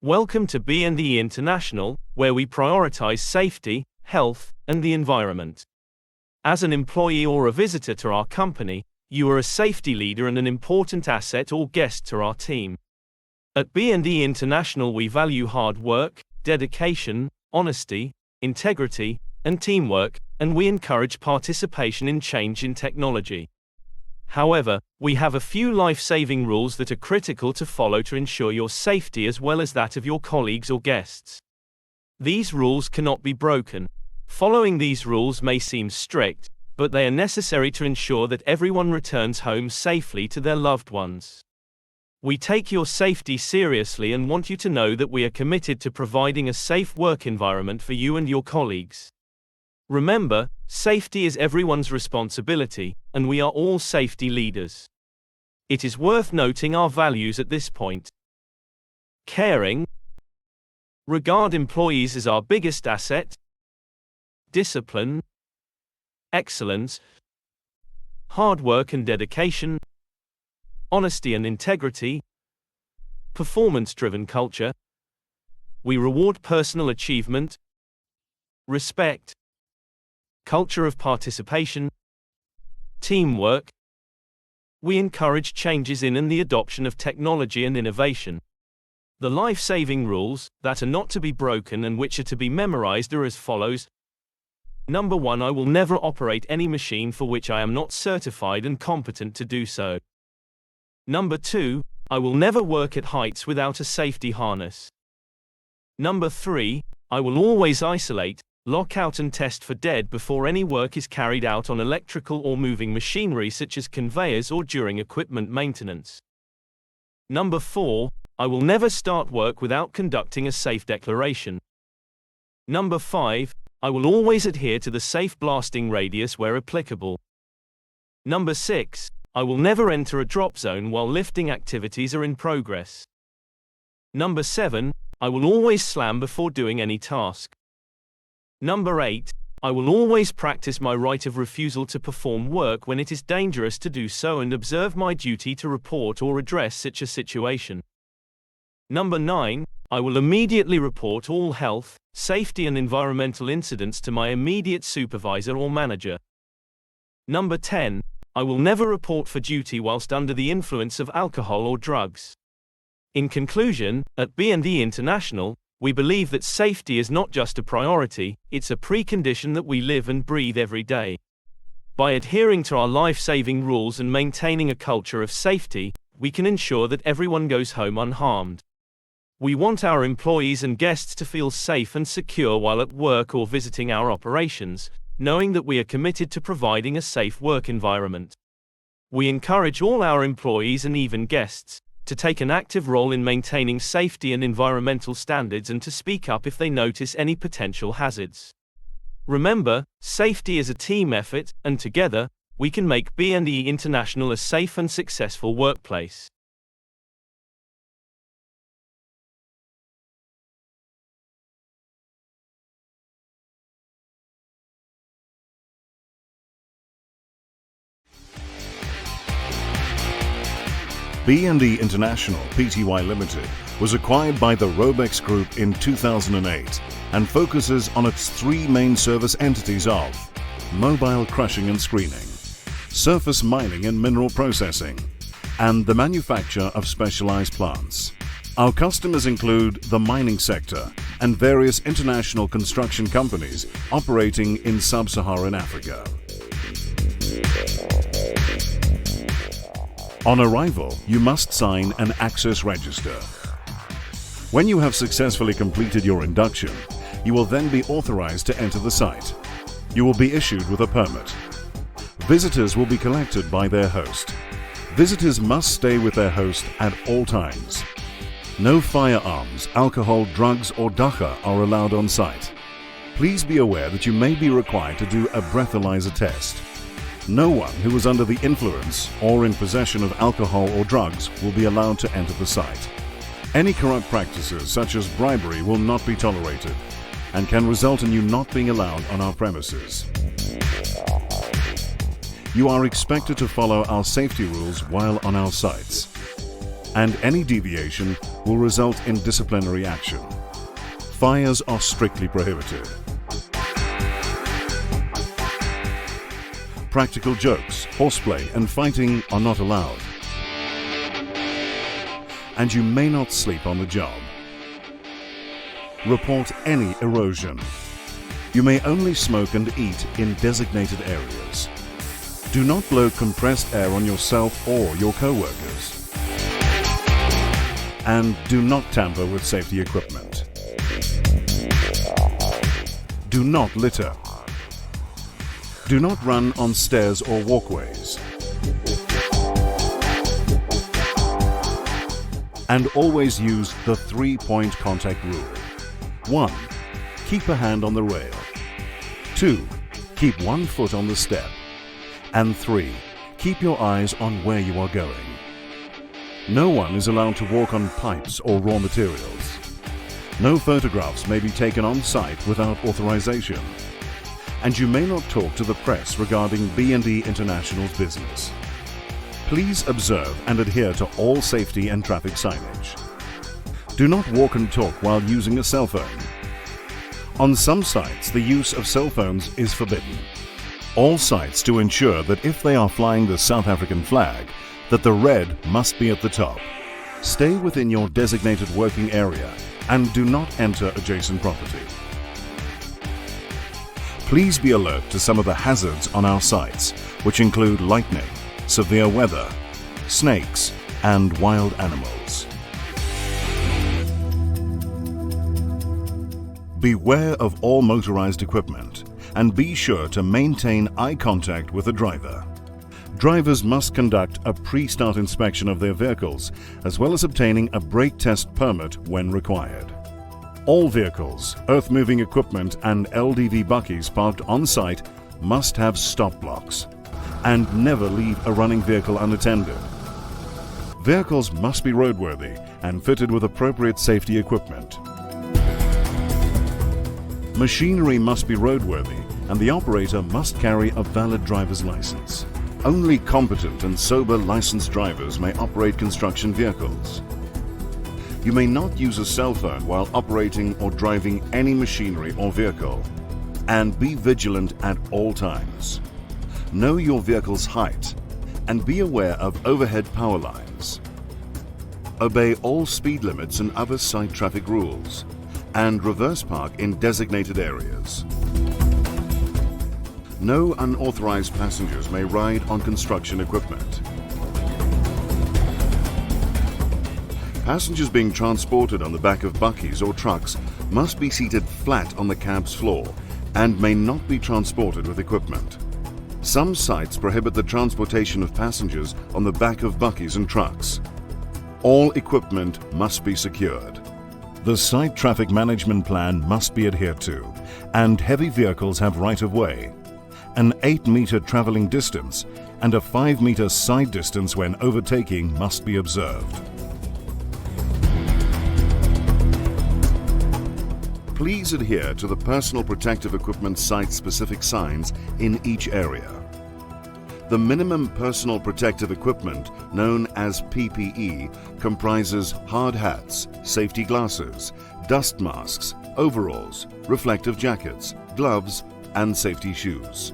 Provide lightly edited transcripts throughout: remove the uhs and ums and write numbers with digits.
Welcome to B&E International, where we prioritize safety, health, and the environment. As an employee or a visitor to our company, you are a safety leader and an important asset or guest to our team. At B&E International, we value hard work, dedication, honesty, integrity, and teamwork, and we encourage participation in change in technology. However, we have a few life-saving rules that are critical to follow to ensure your safety as well as that of your colleagues or guests. These rules cannot be broken. Following these rules may seem strict, but they are necessary to ensure that everyone returns home safely to their loved ones. We take your safety seriously and want you to know that we are committed to providing a safe work environment for you and your colleagues. Remember, safety is everyone's responsibility, and we are all safety leaders. It is worth noting our values at this point. Caring. Regard employees as our biggest asset. Discipline. Excellence. Hard work and dedication. Honesty and integrity. Performance-driven culture. We reward personal achievement. Respect. Culture of participation. Teamwork. We encourage changes in and the adoption of technology and innovation. The life-saving rules, that are not to be broken and which are to be memorized, are as follows. Number 1. I will never operate any machine for which I am not certified and competent to do so. Number 2. I will never work at heights without a safety harness. Number 3. I will always isolate, lock out and test for dead before any work is carried out on electrical or moving machinery such as conveyors or during equipment maintenance. Number 4. I will never start work without conducting a safe declaration. Number 5. I will always adhere to the safe blasting radius where applicable. Number 6. I will never enter a drop zone while lifting activities are in progress. Number 7. I will always slam before doing any task. Number 8. I will always practice my right of refusal to perform work when it is dangerous to do so and observe my duty to report or address such a situation. Number 9. I will immediately report all health, safety and environmental incidents to my immediate supervisor or manager. Number 10. I will never report for duty whilst under the influence of alcohol or drugs. In conclusion, at B&E International, we believe that safety is not just a priority, it's a precondition that we live and breathe every day. By adhering to our life-saving rules and maintaining a culture of safety, we can ensure that everyone goes home unharmed. We want our employees and guests to feel safe and secure while at work or visiting our operations, knowing that we are committed to providing a safe work environment. We encourage all our employees and even guests to take an active role in maintaining safety and environmental standards and to speak up if they notice any potential hazards. Remember, safety is a team effort, and together, we can make B&E International a safe and successful workplace. B&E International Pty Limited was acquired by the Robex Group in 2008 and focuses on its three main service entities of mobile crushing and screening, surface mining and mineral processing, and the manufacture of specialized plants. Our customers include the mining sector and various international construction companies operating in sub-Saharan Africa. On arrival, you must sign an access register. When you have successfully completed your induction, you will then be authorized to enter the site. You will be issued with a permit. Visitors will be collected by their host. Visitors must stay with their host at all times. No firearms, alcohol, drugs or dacha are allowed on site. Please be aware that you may be required to do a breathalyzer test. No one who is under the influence or in possession of alcohol or drugs will be allowed to enter the site. Any corrupt practices such as bribery will not be tolerated and can result in you not being allowed on our premises. You are expected to follow our safety rules while on our sites. and any deviation will result in disciplinary action. Fires are strictly prohibited. Practical jokes, horseplay, and fighting are not allowed. And you may not sleep on the job. Report any erosion. You may only smoke and eat in designated areas. Do not blow compressed air on yourself or your co-workers. And do not tamper with safety equipment. Do not litter. Do not run on stairs or walkways. And always use the 3-point contact rule. 1. Keep a hand on the rail. 2. Keep 1 foot on the step. And 3. Keep your eyes on where you are going. No one is allowed to walk on pipes or raw materials. No photographs may be taken on site without authorization. And you may not talk to the press regarding B&E International's business. Please observe and adhere to all safety and traffic signage. Do not walk and talk while using a cell phone. On some sites, the use of cell phones is forbidden. All sites to ensure that if they are flying the South African flag, that the red must be at the top. Stay within your designated working area and do not enter adjacent property. Please be alert to some of the hazards on our sites, which include lightning, severe weather, snakes, and wild animals. Beware of all motorized equipment and be sure to maintain eye contact with the driver. Drivers must conduct a pre-start inspection of their vehicles as well as obtaining a brake test permit when required. All vehicles, earth-moving equipment and LDV buckies parked on site must have stop blocks and never leave a running vehicle unattended. Vehicles must be roadworthy and fitted with appropriate safety equipment. Machinery must be roadworthy and the operator must carry a valid driver's license. Only competent and sober licensed drivers may operate construction vehicles. You may not use a cell phone while operating or driving any machinery or vehicle. And be vigilant at all times. Know your vehicle's height and be aware of overhead power lines. Obey all speed limits and other site traffic rules and reverse park in designated areas. No unauthorized passengers may ride on construction equipment. Passengers being transported on the back of buckies or trucks must be seated flat on the cab's floor and may not be transported with equipment. Some sites prohibit the transportation of passengers on the back of buckies and trucks. All equipment must be secured. The site traffic management plan must be adhered to, and heavy vehicles have right-of-way. An 8-meter traveling distance and a 5-meter side distance when overtaking must be observed. Please adhere to the personal protective equipment site-specific signs in each area. The minimum personal protective equipment, known as PPE, comprises hard hats, safety glasses, dust masks, overalls, reflective jackets, gloves, and safety shoes.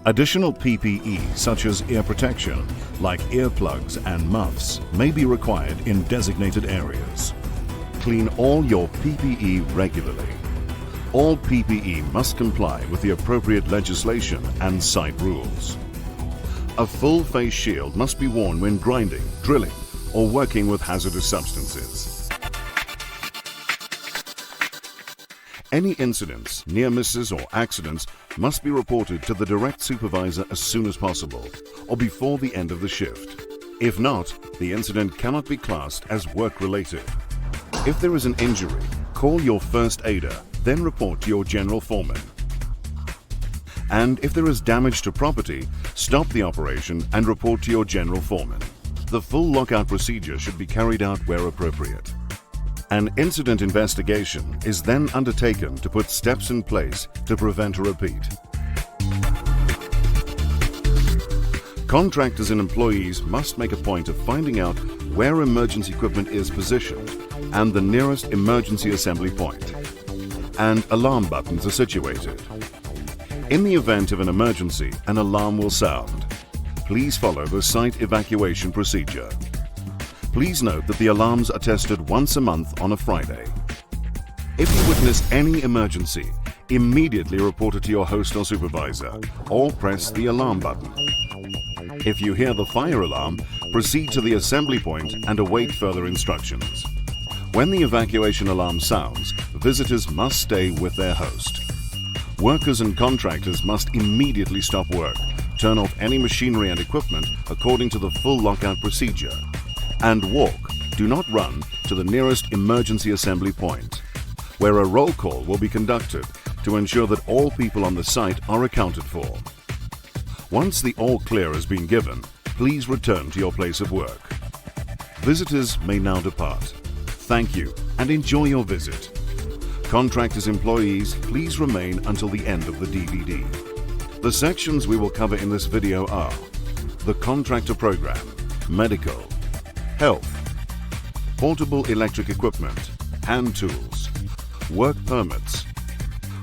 Additional PPE, such as ear protection, like earplugs and muffs, may be required in designated areas. Clean all your PPE regularly. All PPE must comply with the appropriate legislation and site rules. A full face shield must be worn when grinding, drilling, or working with hazardous substances. Any incidents, near misses, or accidents must be reported to the direct supervisor as soon as possible or before the end of the shift. If not, the incident cannot be classed as work-related. If there is an injury, call your first aider, then report to your general foreman. And if there is damage to property, stop the operation and report to your general foreman. The full lockout procedure should be carried out where appropriate. An incident investigation is then undertaken to put steps in place to prevent a repeat. Contractors and employees must make a point of finding out where emergency equipment is positioned and the nearest emergency assembly point, and alarm buttons are situated. In the event of an emergency, an alarm will sound. Please follow the site evacuation procedure. Please note that the alarms are tested once a month on a Friday. If you witness any emergency, immediately report it to your host or supervisor, or press the alarm button. If you hear the fire alarm, proceed to the assembly point and await further instructions. When the evacuation alarm sounds, visitors must stay with their host. Workers and contractors must immediately stop work, turn off any machinery and equipment according to the full lockout procedure, and walk, do not run, to the nearest emergency assembly point, where a roll call will be conducted to ensure that all people on the site are accounted for. Once the all clear has been given, please return to your place of work. Visitors may now depart. Thank you and enjoy your visit. Contractors' employees, please remain until the end of the DVD. The sections we will cover in this video are the contractor program, medical, health, portable electric equipment, hand tools, work permits,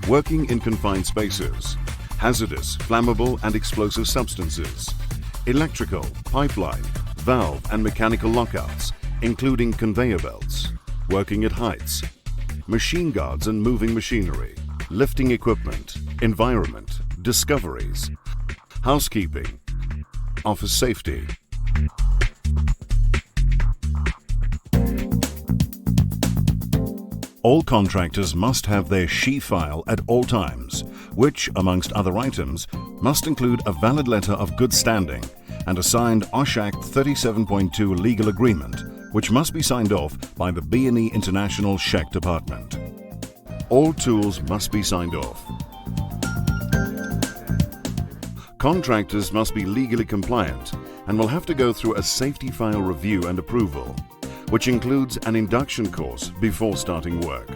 working in confined spaces, hazardous, flammable and explosive substances, electrical, pipeline, valve and mechanical lockouts, including conveyor belts, working at heights, machine guards and moving machinery, lifting equipment, environment, discoveries, housekeeping, office safety. All contractors must have their SHE file at all times, which, amongst other items, must include a valid letter of good standing and a signed OSH Act 37.2 legal agreement, which must be signed off by the B&E International SHEC Department. All tools must be signed off. Contractors must be legally compliant and will have to go through a safety file review and approval, which includes an induction course before starting work.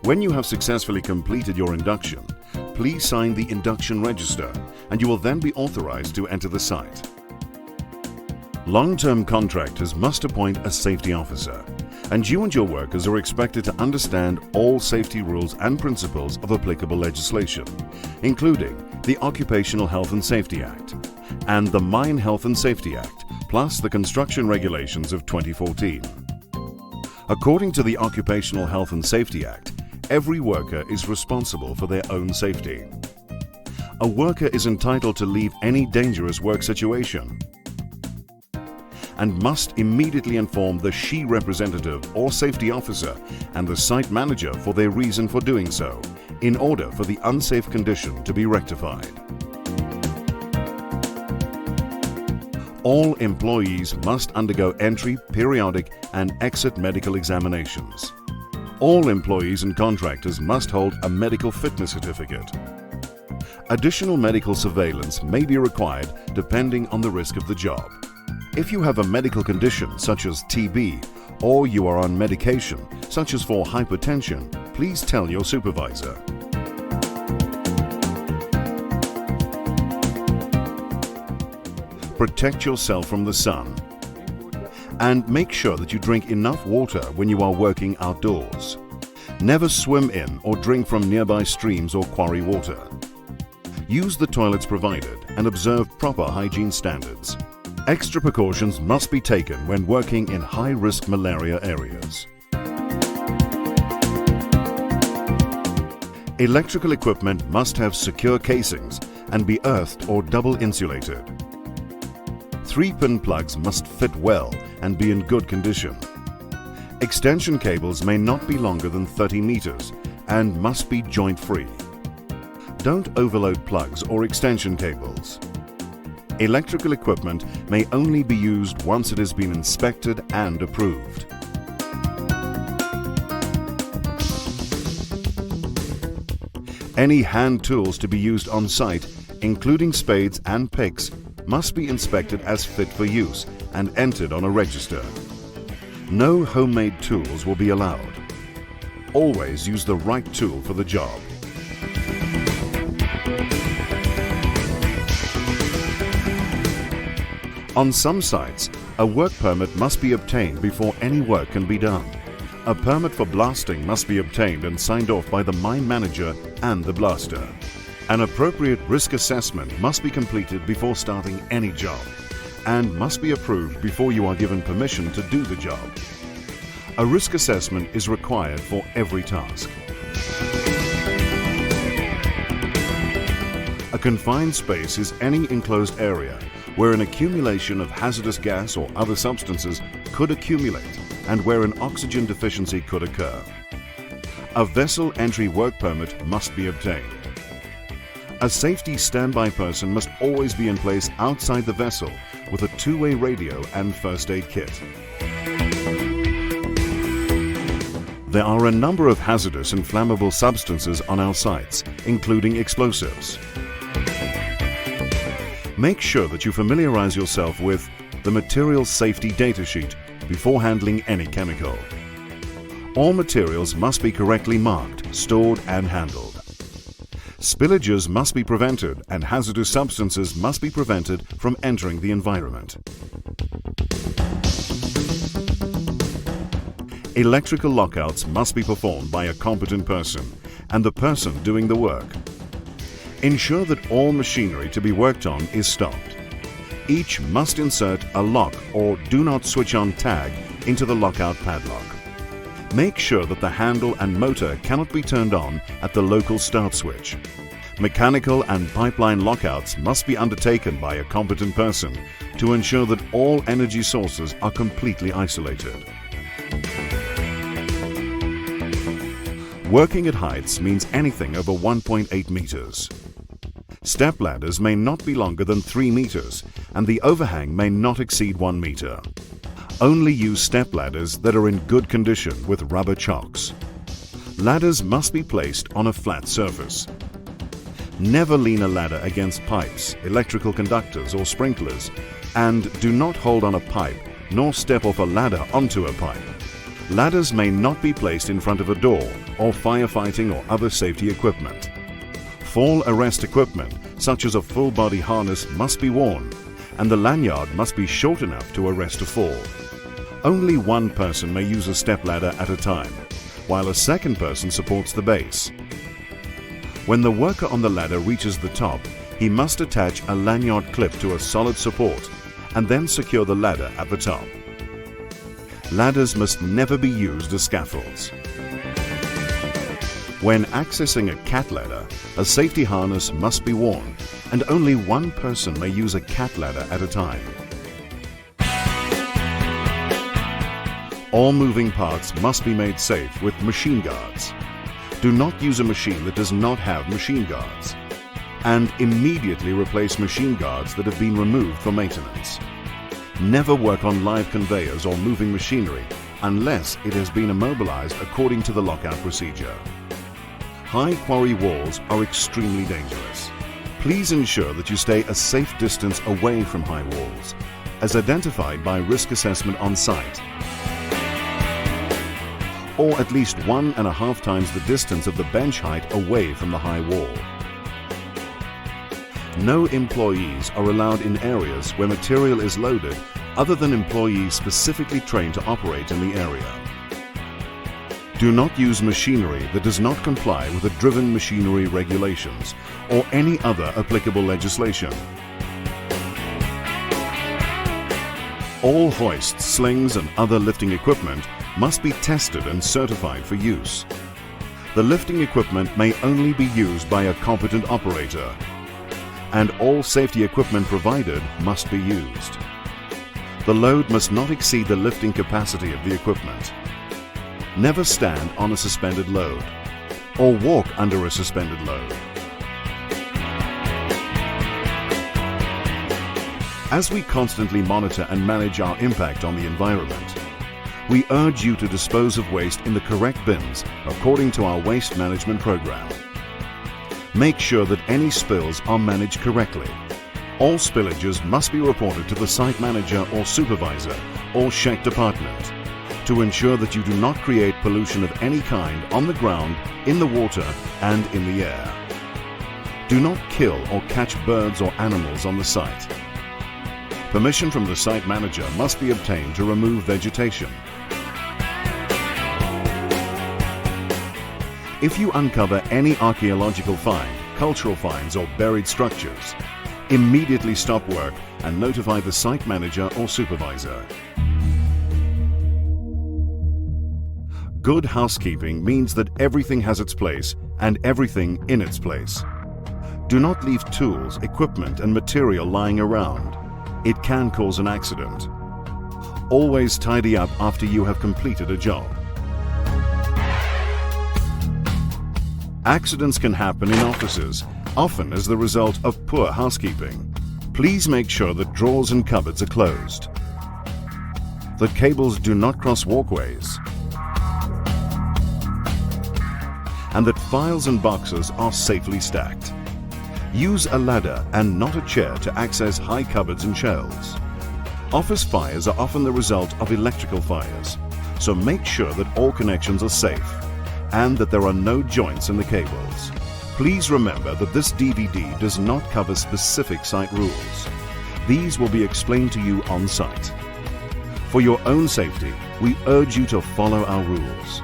When you have successfully completed your induction, please sign the induction register and you will then be authorized to enter the site. Long-term contractors must appoint a safety officer, and you and your workers are expected to understand all safety rules and principles of applicable legislation, including the Occupational Health and Safety Act and the Mine Health and Safety Act, plus the Construction Regulations of 2014. According to the Occupational Health and Safety Act, every worker is responsible for their own safety. A worker is entitled to leave any dangerous work situation and must immediately inform the SHE representative or safety officer and the site manager for their reason for doing so, in order for the unsafe condition to be rectified. All employees must undergo entry, periodic, and exit medical examinations. All employees and contractors must hold a medical fitness certificate. Additional medical surveillance may be required depending on the risk of the job. If you have a medical condition such as TB, or you are on medication such as for hypertension, please tell your supervisor. Protect yourself from the sun. And make sure that you drink enough water when you are working outdoors. Never swim in or drink from nearby streams or quarry water. Use the toilets provided and observe proper hygiene standards. Extra precautions must be taken when working in high-risk malaria areas. Electrical equipment must have secure casings and be earthed or double insulated. 3-pin plugs must fit well and be in good condition. Extension cables may not be longer than 30 meters and must be joint-free. Don't overload plugs or extension cables. Electrical equipment may only be used once it has been inspected and approved. Any hand tools to be used on site, including spades and picks, must be inspected as fit for use and entered on a register. No homemade tools will be allowed. Always use the right tool for the job. On some sites, a work permit must be obtained before any work can be done. A permit for blasting must be obtained and signed off by the mine manager and the blaster. An appropriate risk assessment must be completed before starting any job and must be approved before you are given permission to do the job. A risk assessment is required for every task. A confined space is any enclosed area where an accumulation of hazardous gas or other substances could accumulate and where an oxygen deficiency could occur. A vessel entry work permit must be obtained. A safety standby person must always be in place outside the vessel with a two-way radio and first aid kit. There are a number of hazardous and flammable substances on our sites, including explosives. Make sure that you familiarize yourself with the Materials Safety Data Sheet before handling any chemical. All materials must be correctly marked, stored and handled. Spillages must be prevented and hazardous substances must be prevented from entering the environment. Electrical lockouts must be performed by a competent person and the person doing the work. Ensure that all machinery to be worked on is stopped. Each must insert a lock or do not switch on tag into the lockout padlock. Make sure that the handle and motor cannot be turned on at the local start switch. Mechanical and pipeline lockouts must be undertaken by a competent person to ensure that all energy sources are completely isolated. Working at heights means anything over 1.8 meters. Step ladders may not be longer than 3 meters and the overhang may not exceed 1 meter. Only use step ladders that are in good condition with rubber chocks. Ladders must be placed on a flat surface. Never lean a ladder against pipes, electrical conductors or sprinklers, and do not hold on a pipe nor step off a ladder onto a pipe. Ladders may not be placed in front of a door or firefighting or other safety equipment. Fall arrest equipment such as a full body harness must be worn and the lanyard must be short enough to arrest a fall. Only one person may use a step ladder at a time, while a second person supports the base. When the worker on the ladder reaches the top, he must attach a lanyard clip to a solid support and then secure the ladder at the top. Ladders must never be used as scaffolds. When accessing a cat ladder, a safety harness must be worn and only one person may use a cat ladder at a time. All moving parts must be made safe with machine guards. Do not use a machine that does not have machine guards. And immediately replace machine guards that have been removed for maintenance. Never work on live conveyors or moving machinery unless it has been immobilized according to the lockout procedure. High quarry walls are extremely dangerous. Please ensure that you stay a safe distance away from high walls, as identified by risk assessment on site, or at least 1.5 times the distance of the bench height away from the high wall. No employees are allowed in areas where material is loaded other than employees specifically trained to operate in the area. Do not use machinery that does not comply with the driven machinery regulations or any other applicable legislation. All hoists, slings and other lifting equipment must be tested and certified for use. The lifting equipment may only be used by a competent operator, and all safety equipment provided must be used. The load must not exceed the lifting capacity of the equipment. Never stand on a suspended load or walk under a suspended load. As we constantly monitor and manage our impact on the environment, we urge you to dispose of waste in the correct bins according to our waste management program. Make sure that any spills are managed correctly. All spillages must be reported to the site manager or supervisor or SHEC department to ensure that you do not create pollution of any kind on the ground, in the water and in the air. Do not kill or catch birds or animals on the site. Permission from the site manager must be obtained to remove vegetation. If you uncover any archaeological find, cultural finds or buried structures, immediately stop work and notify the site manager or supervisor. Good housekeeping means that everything has its place and everything in its place. Do not leave tools, equipment and material lying around. It can cause an accident. Always tidy up after you have completed a job. Accidents can happen in offices, often as the result of poor housekeeping. Please make sure that drawers and cupboards are closed, that cables do not cross walkways, and that files and boxes are safely stacked. Use a ladder and not a chair to access high cupboards and shelves. Office fires are often the result of electrical fires, so make sure that all connections are safe and that there are no joints in the cables. Please remember that this DVD does not cover specific site rules. These will be explained to you on site. For your own safety, we urge you to follow our rules.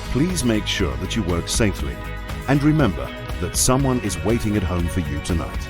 Please make sure that you work safely, and remember that someone is waiting at home for you tonight.